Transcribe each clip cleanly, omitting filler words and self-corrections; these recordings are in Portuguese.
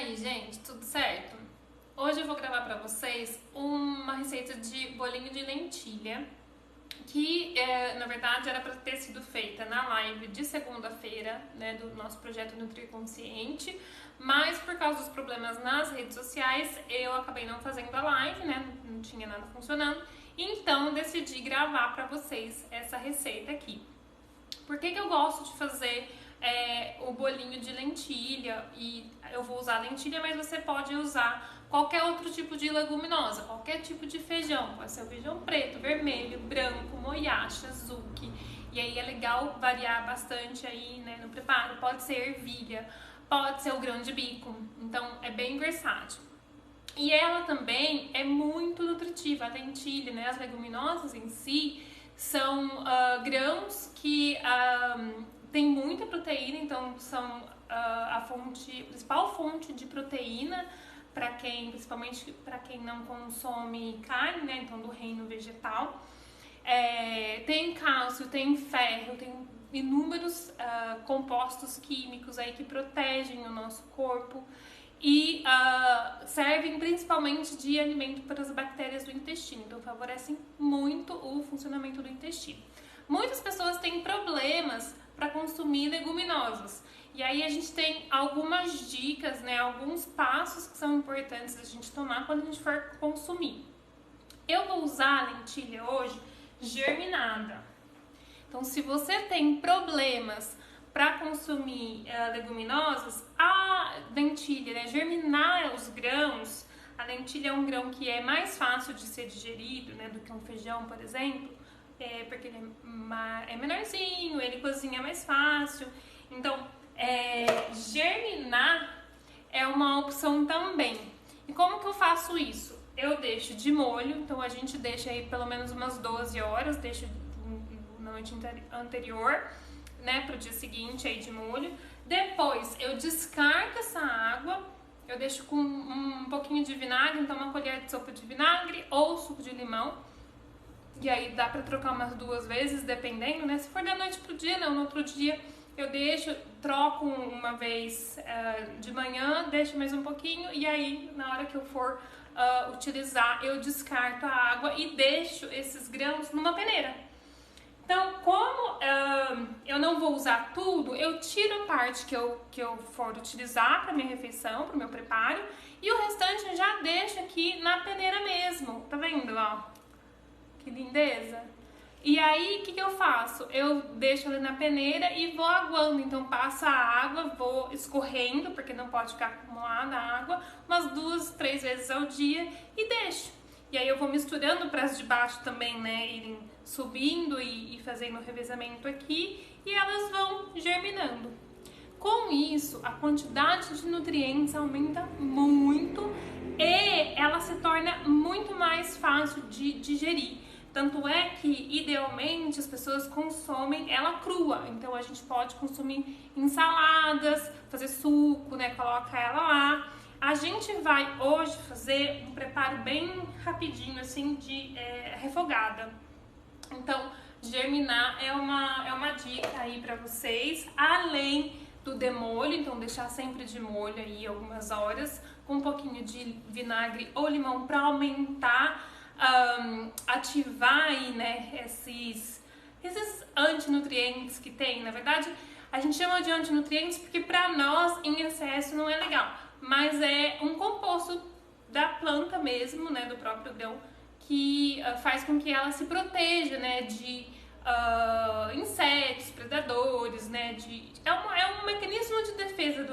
aí, gente, tudo certo? Hoje eu vou gravar pra vocês uma receita de bolinho de lentilha que, na verdade, era para ter sido feita na live de segunda-feira, né, do nosso projeto Nutrir Consciente, mas por causa dos problemas nas redes sociais, eu acabei não fazendo a live, né, não tinha nada funcionando, então decidi gravar para vocês essa receita aqui. Por que eu gosto de fazer o bolinho de lentilha? E eu vou usar lentilha, mas você pode usar qualquer outro tipo de leguminosa, qualquer tipo de feijão. Pode ser o feijão preto, vermelho, branco, moyacha, zuki. E aí é legal variar bastante aí, né, no preparo. Pode ser ervilha, pode ser o grão de bico. Então é bem versátil. E ela também é muito nutritiva. A lentilha, né, as leguminosas em si, são grãos que tem muita proteína, então são a principal fonte de proteína para principalmente para quem não consome carne, né? Então do reino vegetal. Tem cálcio, tem ferro, tem inúmeros compostos químicos aí que protegem o nosso corpo e servem principalmente de alimento para as bactérias do intestino, então favorecem muito o funcionamento do intestino. Muitas pessoas têm problemas para consumir leguminosas, e aí a gente tem algumas dicas, né, alguns passos que são importantes a gente tomar quando a gente for consumir. Eu vou usar a lentilha hoje germinada, então se você tem problemas para consumir leguminosas, a lentilha, né, germinar os grãos, a lentilha é um grão que é mais fácil de ser digerido, né, do que um feijão, por exemplo, porque ele é menorzinho, ele cozinha mais fácil. Então, germinar é uma opção também. E como que eu faço isso? Eu deixo de molho, então a gente deixa aí pelo menos umas 12 horas, deixo na noite anterior, né, pro dia seguinte aí de molho. Depois eu descarto essa água, eu deixo com um pouquinho de vinagre, então uma colher de sopa de vinagre ou suco de limão. E aí dá pra trocar umas 2 vezes, dependendo, né? Se for da noite pro dia, não, no outro dia eu deixo, troco uma vez de manhã, deixo mais um pouquinho e aí na hora que eu for utilizar, eu descarto a água e deixo esses grãos numa peneira. Então, como eu não vou usar tudo, eu tiro a parte que eu for utilizar para minha refeição, para o meu preparo, e o restante eu já deixo aqui na peneira mesmo. Tá vendo, ó? Que lindeza! E aí, o que eu faço? Eu deixo ali na peneira e vou aguando. Então, passo a água, vou escorrendo, porque não pode ficar acumulada a água, umas 2, 3 vezes ao dia e deixo. E aí eu vou misturando para as de baixo também, né, irem subindo e fazendo o revezamento aqui, e elas vão germinando. Com isso, a quantidade de nutrientes aumenta muito e ela se torna muito mais fácil de digerir. Tanto é que, idealmente, as pessoas consomem ela crua. Então, a gente pode consumir em saladas, fazer suco, né, coloca ela lá. A gente vai hoje fazer um preparo bem rapidinho, assim, de refogada. Então, germinar é uma dica aí pra vocês, além do demolho, então deixar sempre de molho aí algumas horas, com um pouquinho de vinagre ou limão pra aumentar, ativar aí, né, esses antinutrientes que tem. Na verdade, a gente chama de antinutrientes porque pra nós, em excesso, não é legal. Mas é um composto da planta mesmo, né, do próprio grão, que faz com que ela se proteja, né, de insetos, predadores, né, é um mecanismo de defesa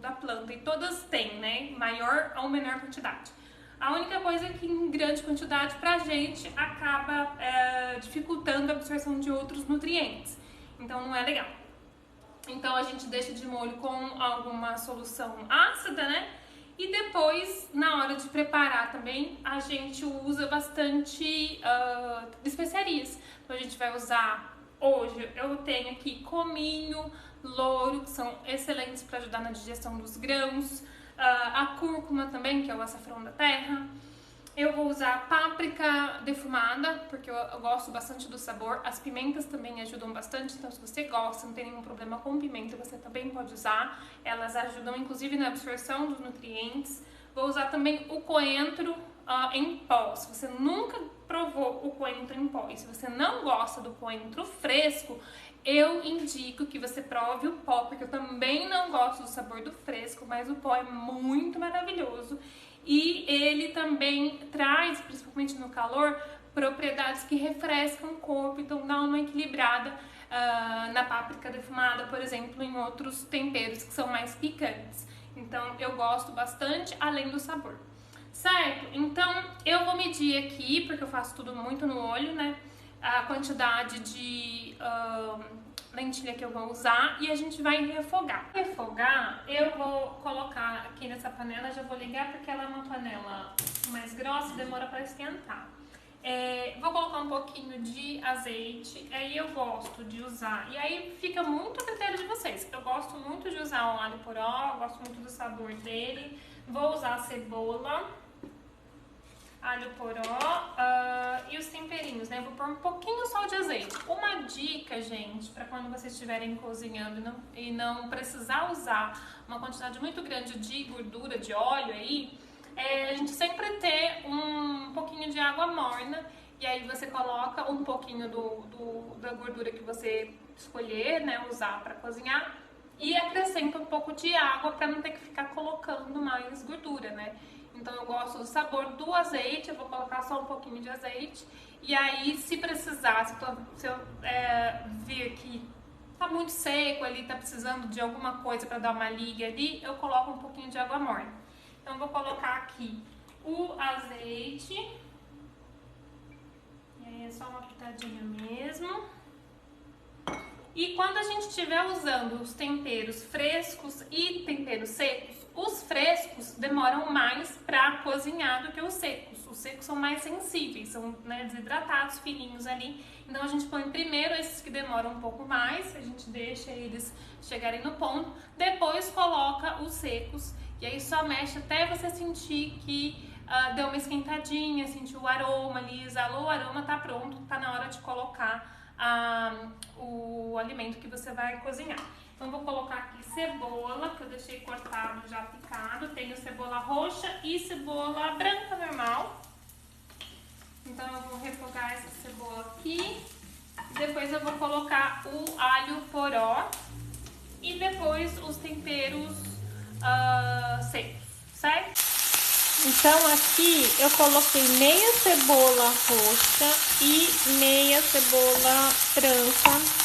da planta, e todas têm, né, maior ou menor quantidade. A única coisa é que em grande quantidade pra gente acaba dificultando a absorção de outros nutrientes, então não é legal. Então a gente deixa de molho com alguma solução ácida, né? E depois, na hora de preparar também, a gente usa bastante especiarias. Então a gente vai usar, hoje eu tenho aqui cominho, louro, que são excelentes para ajudar na digestão dos grãos, a cúrcuma também, que é o açafrão da terra, Eu vou usar páprica defumada, porque eu gosto bastante do sabor. As pimentas também ajudam bastante, então se você gosta, não tem nenhum problema com pimenta, você também pode usar. Elas ajudam inclusive na absorção dos nutrientes. Vou usar também o coentro em pó. Se você nunca provou o coentro em pó e se você não gosta do coentro fresco, eu indico que você prove o pó, porque eu também não gosto do sabor do fresco, mas o pó é muito maravilhoso. E ele também traz, principalmente no calor, propriedades que refrescam o corpo, então dá uma equilibrada na páprica defumada, por exemplo, em outros temperos que são mais picantes. Então eu gosto bastante, além do sabor. Certo? Então eu vou medir aqui, porque eu faço tudo muito no olho, né? A quantidade de lentilha que eu vou usar e a gente vai refogar. Refogar, eu vou colocar aqui nessa panela, já vou ligar porque ela é uma panela mais grossa e demora para esquentar. Vou colocar um pouquinho de azeite, aí eu gosto de usar, e aí fica muito a critério de vocês. Eu gosto muito de usar o alho poró, gosto muito do sabor dele. Vou usar a cebola, alho poró e os temperinhos, né? Vou pôr um pouquinho só de azeite. Uma dica, gente, para quando vocês estiverem cozinhando e não precisar usar uma quantidade muito grande de gordura, de óleo aí, a gente sempre ter um pouquinho de água morna e aí você coloca um pouquinho da gordura que você escolher, né, usar para cozinhar e acrescenta um pouco de água para não ter que ficar colocando mais gordura, né? Então eu gosto do sabor do azeite, eu vou colocar só um pouquinho de azeite. E aí, se precisar, se eu ver que tá muito seco ali, tá precisando de alguma coisa para dar uma liga ali, eu coloco um pouquinho de água morna. Então eu vou colocar aqui o azeite. E aí é só uma pitadinha mesmo. E quando a gente estiver usando os temperos frescos e temperos secos, os frescos demoram mais para cozinhar do que os secos. Os secos são mais sensíveis, são, né, desidratados, fininhos ali. Então a gente põe primeiro esses que demoram um pouco mais, a gente deixa eles chegarem no ponto, depois coloca os secos e aí só mexe até você sentir que deu uma esquentadinha, sentir o aroma ali, exalou o aroma, tá pronto, tá na hora de colocar o alimento que você vai cozinhar. Então vou colocar aqui cebola, que eu deixei cortado, já picado. Tenho cebola roxa e cebola branca normal. Então eu vou refogar essa cebola aqui. Depois eu vou colocar o alho poró e depois os temperos secos, certo? Então aqui eu coloquei meia cebola roxa e meia cebola branca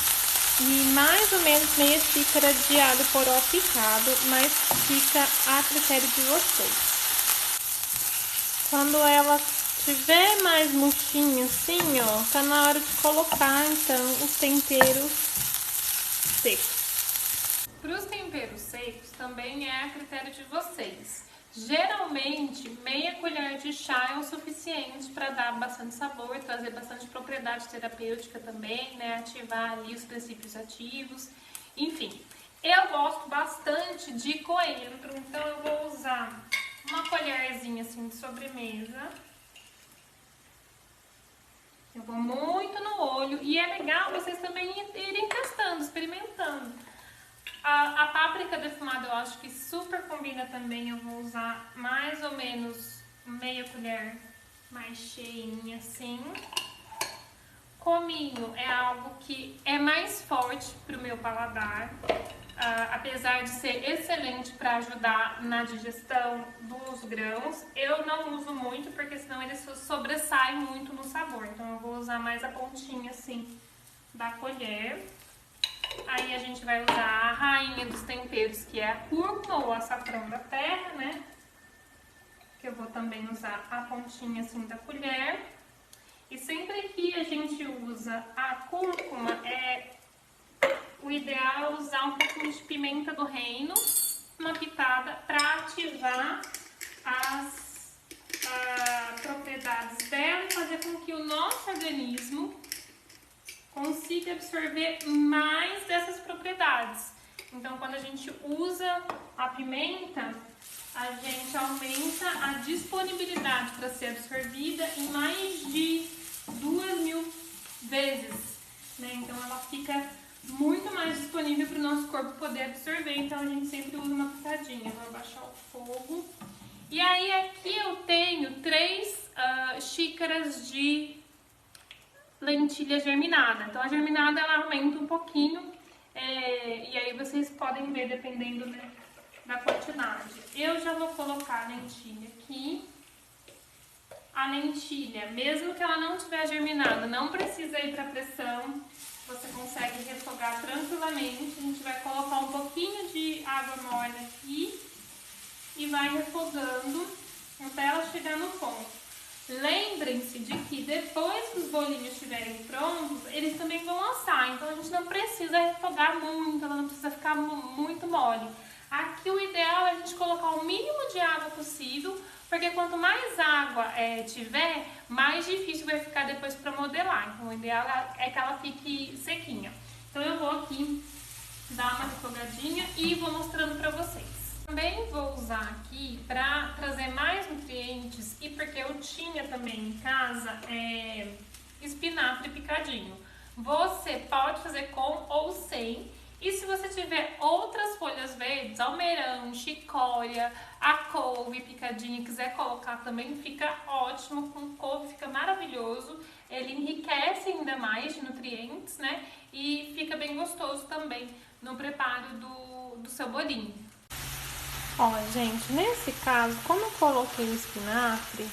e mais ou menos meia xícara de alho poró picado, mas fica a critério de vocês. Quando ela tiver mais murchinha assim, ó, tá na hora de colocar então os temperos secos. Para os temperos secos também é a critério de vocês. Geralmente, meia colher de chá é o suficiente para dar bastante sabor, trazer bastante propriedade terapêutica também, né? Ativar ali os princípios ativos. Enfim, eu gosto bastante de coentro, então eu vou usar uma colherzinha assim de sobremesa. Eu vou muito no olho e é legal vocês também irem testando, experimentando. A páprica defumada eu acho que super combina também, eu vou usar mais ou menos meia colher mais cheinha assim. Cominho é algo que é mais forte pro meu paladar, apesar de ser excelente para ajudar na digestão dos grãos, eu não uso muito porque senão ele sobressai muito no sabor, então eu vou usar mais a pontinha assim da colher. Aí a gente vai usar a rainha dos temperos, que é a cúrcuma ou açafrão da terra, né? Que eu vou também usar a pontinha assim da colher. E sempre que a gente usa a cúrcuma, o ideal é usar um pouquinho de pimenta do reino, uma pitada, para ativar as propriedades dela e fazer com que o nosso organismo consiga absorver mais dessas propriedades. Então, quando a gente usa a pimenta, a gente aumenta a disponibilidade para ser absorvida em mais de 2.000 vezes, né? Então ela fica muito mais disponível para o nosso corpo poder absorver, então a gente sempre usa uma pitadinha. Vou abaixar o fogo. E aí aqui eu tenho 3 xícaras de lentilha germinada. Então a germinada ela aumenta um pouquinho, e aí vocês podem ver dependendo, né, da quantidade. Eu já vou colocar a lentilha aqui. A lentilha, mesmo que ela não estiver germinada, não precisa ir para pressão. Você consegue refogar tranquilamente. A gente vai colocar um pouquinho de água morna aqui e vai refogando até ela chegar no ponto. Lembrem-se de que depois que os bolinhos estiverem prontos, eles também vão assar. Então a gente não precisa refogar muito, ela não precisa ficar muito mole. Aqui o ideal é a gente colocar o mínimo de água possível, porque quanto mais água tiver, mais difícil vai ficar depois para modelar. Então o ideal é que ela fique sequinha. Então eu vou aqui dar uma refogadinha e vou mostrando para vocês. Também vou usar aqui para trazer mais nutrientes e porque eu tinha também em casa espinafre picadinho. Você pode fazer com ou sem. E se você tiver outras folhas verdes, almeirão, chicória, a couve picadinha, quiser colocar também, fica ótimo. Com couve fica maravilhoso. Ele enriquece ainda mais de nutrientes, né? E fica bem gostoso também no preparo do seu bolinho. Ó, gente, nesse caso, como eu coloquei o espinafre,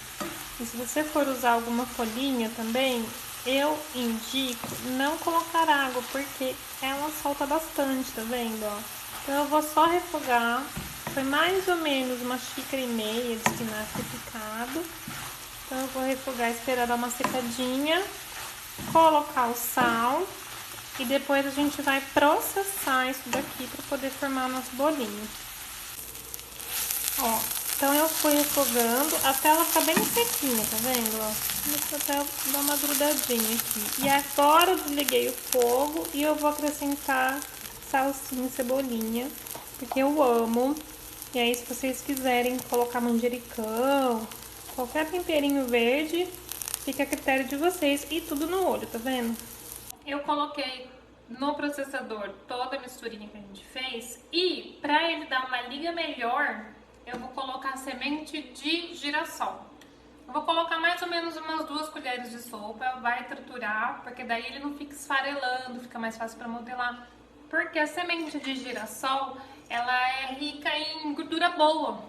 e se você for usar alguma folhinha também, eu indico não colocar água, porque ela solta bastante, tá vendo, ó? Então eu vou só refogar, foi mais ou menos 1,5 xícaras de espinafre picado. Então eu vou refogar, esperar dar uma secadinha, colocar o sal e depois a gente vai processar isso daqui para poder formar o nosso bolinho. Ó, então eu fui refogando até ela ficar bem sequinha, tá vendo, ó? Deixa eu até dar uma grudadinha aqui. E agora eu desliguei o fogo e eu vou acrescentar salsinha e cebolinha, porque eu amo. E aí, se vocês quiserem colocar manjericão, qualquer temperinho verde, fica a critério de vocês. E tudo no olho, tá vendo? Eu coloquei no processador toda a misturinha que a gente fez. E pra ele dar uma liga melhor, eu vou colocar semente de girassol. Eu vou colocar mais ou menos umas 2 colheres de sopa, vai triturar, porque daí ele não fica esfarelando, fica mais fácil para modelar. Porque a semente de girassol, ela é rica em gordura boa.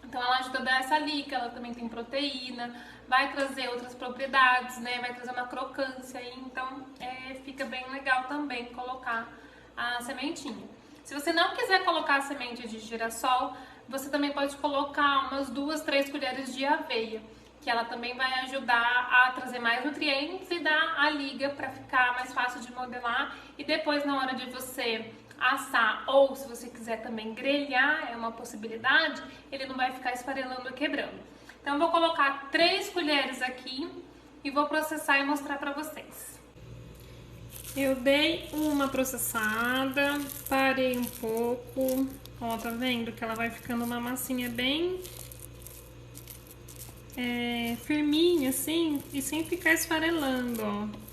Então ela ajuda a dar essa liga, ela também tem proteína, vai trazer outras propriedades, né? Vai trazer uma crocância aí, então fica bem legal também colocar a sementinha. Se você não quiser colocar a semente de girassol, você também pode colocar umas 2, 3 colheres de aveia, que ela também vai ajudar a trazer mais nutrientes e dar a liga para ficar mais fácil de modelar. E depois, na hora de você assar, ou se você quiser também grelhar, é uma possibilidade, ele não vai ficar esfarelando e quebrando. Então eu vou colocar 3 colheres aqui e vou processar e mostrar para vocês. Eu dei uma processada, parei um pouco, ó, tá vendo que ela vai ficando uma massinha bem firminha assim e sem ficar esfarelando, ó.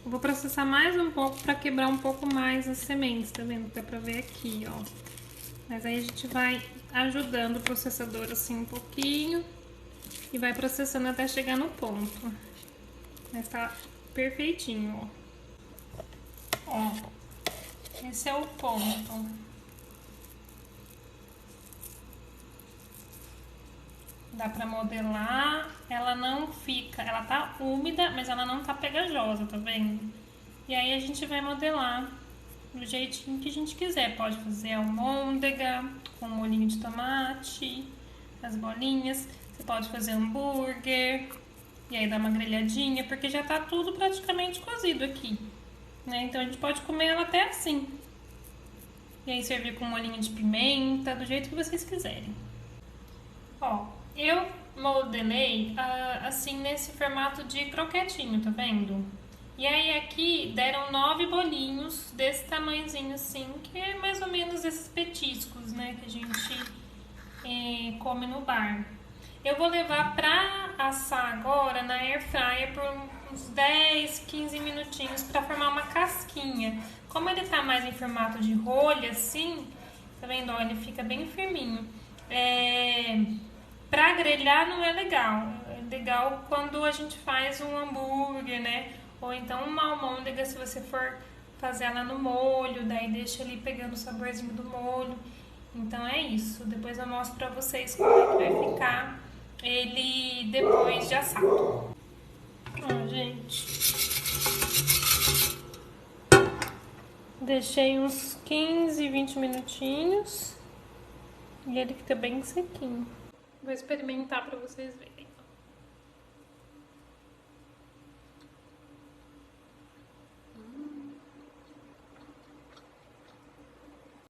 Eu vou processar mais um pouco para quebrar um pouco mais as sementes, tá vendo? Dá pra ver aqui, ó. Mas aí a gente vai ajudando o processador assim um pouquinho e vai processando até chegar no ponto. Mas tá perfeitinho, ó. Ó, esse é o ponto. Dá pra modelar, ela não fica, ela tá úmida, mas ela não tá pegajosa, tá vendo? E aí a gente vai modelar do jeitinho que a gente quiser. Pode fazer almôndega com molhinho de tomate, as bolinhas. Você pode fazer hambúrguer e aí dar uma grelhadinha, porque já tá tudo praticamente cozido aqui, né? Então a gente pode comer ela até assim. E aí servir com molhinho de pimenta, do jeito que vocês quiserem. Ó, eu modelei assim nesse formato de croquetinho, tá vendo? E aí aqui deram 9 bolinhos desse tamanhozinho assim, que é mais ou menos esses petiscos, né, que a gente e come no bar. Eu vou levar pra assar agora na air fryer por uns 10, 15 minutinhos pra formar uma casquinha. Como ele tá mais em formato de rolha assim, tá vendo? Ó, ele fica bem firminho. Pra grelhar não é legal. É legal quando a gente faz um hambúrguer, né? Ou então uma almôndega, se você for fazer ela no molho, daí deixa ali pegando o saborzinho do molho. Então é isso. Depois eu mostro pra vocês como é que vai ficar ele depois de assado. Ó, gente. Deixei uns 15, 20 minutinhos. E ele fica bem sequinho. Vou experimentar pra vocês verem.